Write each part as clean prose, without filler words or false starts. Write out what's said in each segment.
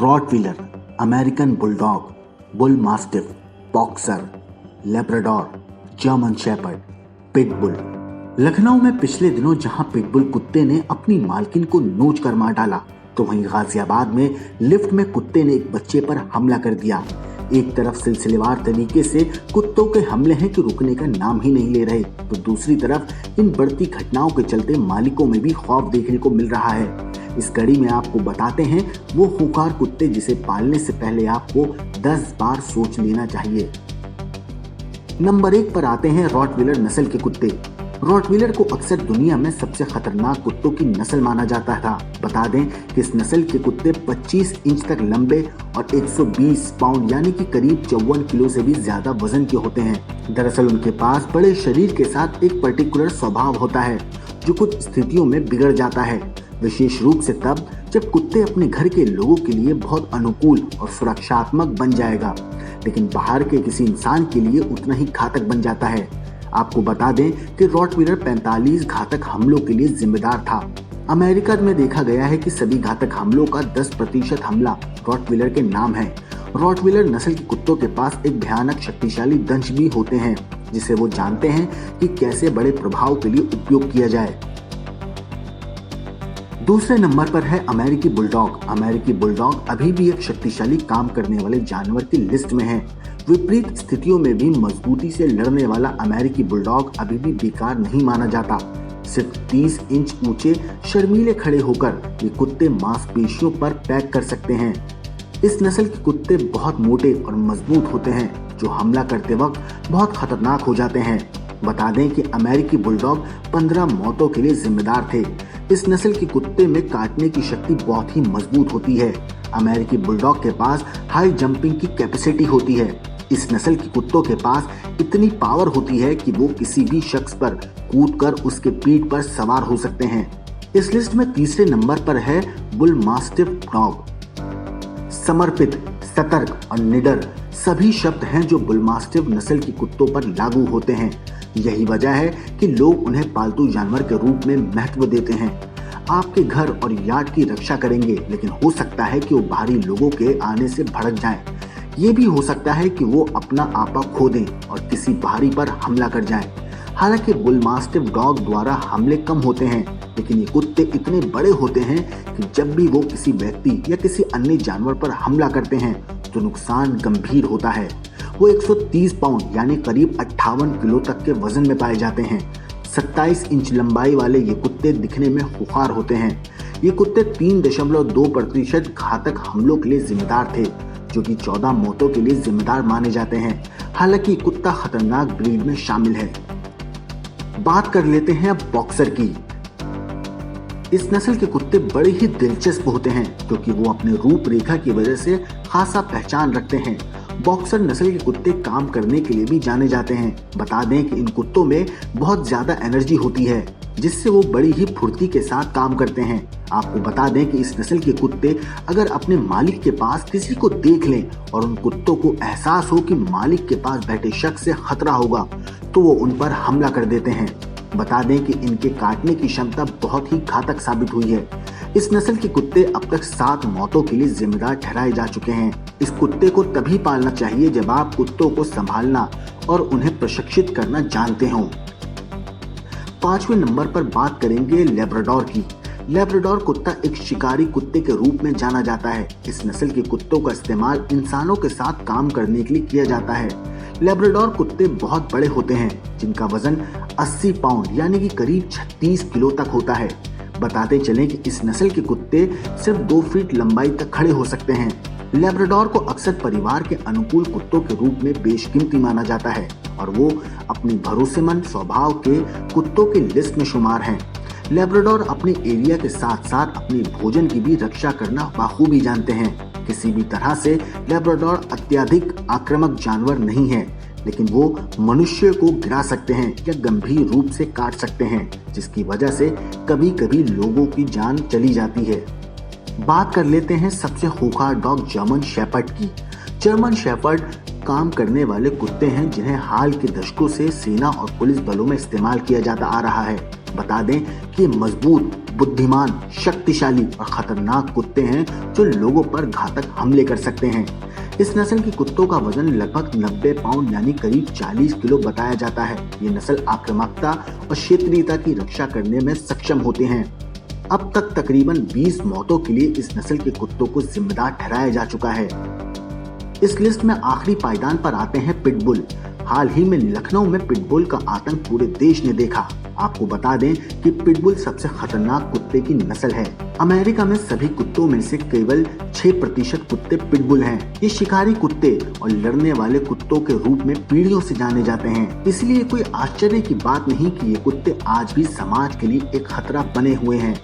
Rottweiler, american bulldog, bull mastiff, boxer, labrador, german shepherd, pitbull. Lucknow में पिछले दिनों जहां पिटबुल कुत्ते ने अपनी मालकिन को नोच कर मार डाला, तो वहीं गाजियाबाद में लिफ्ट में कुत्ते ने एक बच्चे पर हमला कर दिया। एक तरफ सिलसिलेवार तरीके से कुत्तों के हमले हैं कि रुकने का नाम ही नहीं ले रहे, तो दूसरी तरफ इन बढ़ती घटनाओं के चलते मालिकों में भी खौफ देखने को मिल रहा है। इस कड़ी में आपको बताते हैं वो खूंखार कुत्ते जिसे पालने से पहले आपको 10 बार सोच लेना चाहिए। नंबर 1 पर आते हैं रॉटवीलर नस्ल के कुत्ते। रॉटवीलर को अक्सर दुनिया में सबसे खतरनाक कुत्तों की नस्ल माना जाता था। बता दें कि इस नस्ल के कुत्ते 25 इंच तक लंबे और 120 पाउंड यानी कि करीब 54 किलो से भी ज्यादा वजन के होते हैं। दरअसल उनके पास बड़े शरीर के साथ एक पर्टिकुलर स्वभाव होता है जो कुछ स्थितियों में बिगड़ जाता है, विशेष रूप से तब जब कुत्ते अपने घर के लोगों के लिए बहुत अनुकूल और सुरक्षात्मक बन जाएगा, लेकिन बाहर के किसी इंसान के लिए उतना ही घातक बन जाता है। आपको बता दें कि रॉटवीलर 45 घातक हमलों के लिए जिम्मेदार था। अमेरिका में देखा गया है कि सभी घातक हमलों का 10% हमला रॉटवीलर के नाम है। रॉटवीलर नस्ल के कुत्तों के पास एक भयानक शक्तिशाली दंश भी होते हैं, जिसे वो जानते हैं कि कैसे बड़े प्रभाव के लिए उपयोग किया जाए। दूसरे नंबर पर है अमेरिकी बुलडॉग। अमेरिकी बुलडॉग अभी भी एक शक्तिशाली काम करने वाले जानवर की लिस्ट में है। विपरीत स्थितियों में भी मजबूती से लड़ने वाला अमेरिकी बुलडॉग अभी भी बेकार नहीं माना जाता। सिर्फ 30 इंच ऊंचे शर्मीले खड़े होकर ये कुत्ते मांसपेशियों पर पैक कर सकते हैं। इस नस्ल के कुत्ते बहुत मोटे और मजबूत होते हैं, जो हमला करते वक्त बहुत खतरनाक हो जाते हैं। बता दें कि अमेरिकी बुलडॉग 15 मौतों के लिए जिम्मेदार थे। इस नस्ल के कुत्ते में काटने की शक्ति बहुत ही मजबूत होती है। अमेरिकी बुलडॉग के पास हाई जंपिंग की कैपेसिटी होती है। इस नस्ल के कुत्तों के पास इतनी पावर होती है कि वो किसी भी शख्स पर कूदकर उसके पीठ पर सवार हो सकते हैं। इस लिस्ट में तीसरे नंबर पर है बुल मास्टिफ डॉग। समर्पित, सतर्क और निडर सभी शब्द हैं जो बुल मास्टिफ नस्ल के कुत्तों पर लागू होते हैं। यही वजह है कि लोग उन्हें पालतू जानवर के रूप में महत्व देते हैं। आपके घर और यार्ड की रक्षा करेंगे, लेकिन हो सकता है कि वो बाहरी लोगों के आने से भड़क जाएं। ये भी हो सकता है कि वो अपना आपा खो दें और किसी बाहरी पर हमला कर जाएं। हालांकि बुल मास्टिफ डॉग द्वारा हमले कम होते हैं, लेकिन ये कुत्ते इतने बड़े होते हैं कि जब भी वो किसी व्यक्ति या किसी अन्य जानवर पर हमला करते हैं तो नुकसान गंभीर होता है। वो 130 पाउंड यानी करीब 58 किलो तक के वजन में पाए जाते हैं। 27 इंच लंबाई वाले ये कुत्ते दिखने में खूंखार होते हैं। ये कुत्ते 3.2% घातक हमलों के लिए जिम्मेदार थे, जो कि 14 मौतों के लिए जिम्मेदार माने जाते हैं। हालांकि कुत्ता खतरनाक ब्रीड में शामिल है। बात कर लेते हैं अब बॉक्सर की। इस नस्ल के कुत्ते बड़े ही दिलचस्प होते हैं, क्योंकि वो अपने रूपरेखा की वजह से खासा पहचान रखते हैं। बॉक्सर नस्ल के कुत्ते काम करने के लिए भी जाने जाते हैं। बता दें कि इन कुत्तों में बहुत ज्यादा एनर्जी होती है, जिससे वो बड़ी ही फुर्ती के साथ काम करते हैं। आपको बता दें कि इस नस्ल के कुत्ते अगर अपने मालिक के पास किसी को देख लें और उन कुत्तों को एहसास हो कि मालिक के पास बैठे शख्स से खतरा होगा, तो वो उन पर हमला कर देते हैं। बता दें कि इनके काटने की क्षमता बहुत ही घातक साबित हुई है। इस नस्ल के कुत्ते अब तक 7 मौतों के लिए जिम्मेदार ठहराए जा चुके हैं। इस कुत्ते को तभी पालना चाहिए जब आप कुत्तों को संभालना और उन्हें प्रशिक्षित करना जानते हो। 5वें नंबर पर बात करेंगे लेब्राडोर की। लेब्राडोर कुत्ता एक शिकारी कुत्ते के रूप में जाना जाता है। इस नस्ल के कुत्तों का इस्तेमाल इंसानों के साथ काम करने के लिए किया जाता है। लेब्राडोर कुत्ते बहुत बड़े होते हैं, जिनका वजन 80 पाउंड यानी कि करीब 36 किलो तक होता है। बताते चलें कि इस नस्ल के कुत्ते सिर्फ 2 फीट लंबाई तक खड़े हो सकते हैं। लेब्राडोर को अक्सर परिवार के अनुकूल कुत्तों के रूप में बेशकीमती माना जाता है और वो अपने भरोसेमंद स्वभाव के कुत्तों की लिस्ट में शुमार हैं। लेब्राडोर अपने एरिया के साथ साथ अपने भोजन की भी रक्षा करना बखूबी जानते हैं। किसी भी तरह से लेब्राडोर अत्यधिक आक्रामक जानवर नहीं है, लेकिन वो मनुष्य को गिरा सकते हैं या गंभीर रूप से काट सकते हैं, जिसकी वजह से कभी कभी लोगों की जान चली जाती है। बात कर लेते हैं सबसे खूंखार डॉग जर्मन शेपर्ड की। जर्मन शेपर्ड काम करने वाले कुत्ते हैं जिन्हें हाल के दशकों से सेना और पुलिस बलों में इस्तेमाल किया जाता आ रहा है। बता दें कि मजबूत, बुद्धिमान, शक्तिशाली और खतरनाक कुत्ते हैं जो लोगों पर घातक हमले कर सकते हैं। इस नस्ल के कुत्तों का वजन लगभग 90 पाउंड यानी करीब 40 किलो बताया जाता है। ये नस्ल आक्रामकता और क्षेत्रीयता की रक्षा करने में सक्षम होते हैं। अब तक तकरीबन 20 मौतों के लिए इस नस्ल के कुत्तों को जिम्मेदार ठहराया जा चुका है। इस लिस्ट में आखिरी पायदान पर आते हैं पिटबुल। हाल ही में लखनऊ में पिटबुल का आतंक पूरे देश ने देखा। आपको बता दें कि पिटबुल सबसे खतरनाक कुत्ते की नस्ल है। अमेरिका में सभी कुत्तों में से केवल 6% कुत्ते पिटबुल हैं। ये शिकारी कुत्ते और लड़ने वाले कुत्तों के रूप में पीढ़ियों से जाने जाते हैं। इसलिए कोई आश्चर्य की बात नहीं कि ये कुत्ते आज भी समाज के लिए एक खतरा बने हुए हैं।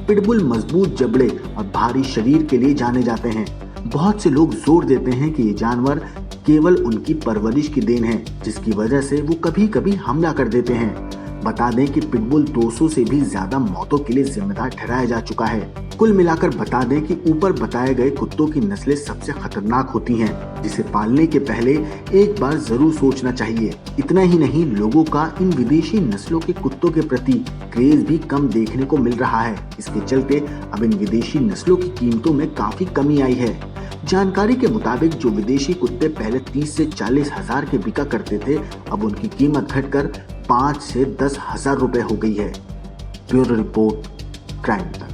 पिटबुल मजबूत जबड़े और भारी शरीर के लिए जाने जाते हैं। बहुत से लोग जोर देते हैं कि ये जानवर केवल उनकी परवरिश की देन है, जिसकी वजह से वो कभी कभी हमला कर देते हैं। बता दें कि पिटबुल 200 से भी ज्यादा मौतों के लिए जिम्मेदार ठहराया जा चुका है। कुल मिलाकर बता दें कि ऊपर बताए गए कुत्तों की नस्लें सबसे खतरनाक होती हैं, जिसे पालने के पहले एक बार जरूर सोचना चाहिए। इतना ही नहीं, लोगों का इन विदेशी नस्लों के कुत्तों के प्रति क्रेज भी कम देखने को मिल रहा है। इसके चलते अब इन विदेशी नस्लों की कीमतों में काफी कमी आई है। जानकारी के मुताबिक जो विदेशी कुत्ते पहले 30 से 40 हजार के बिका करते थे, अब उनकी कीमत घटकर 5 से 10 हजार रुपए हो गई है। ब्यूरो रिपोर्ट, क्राइम तक।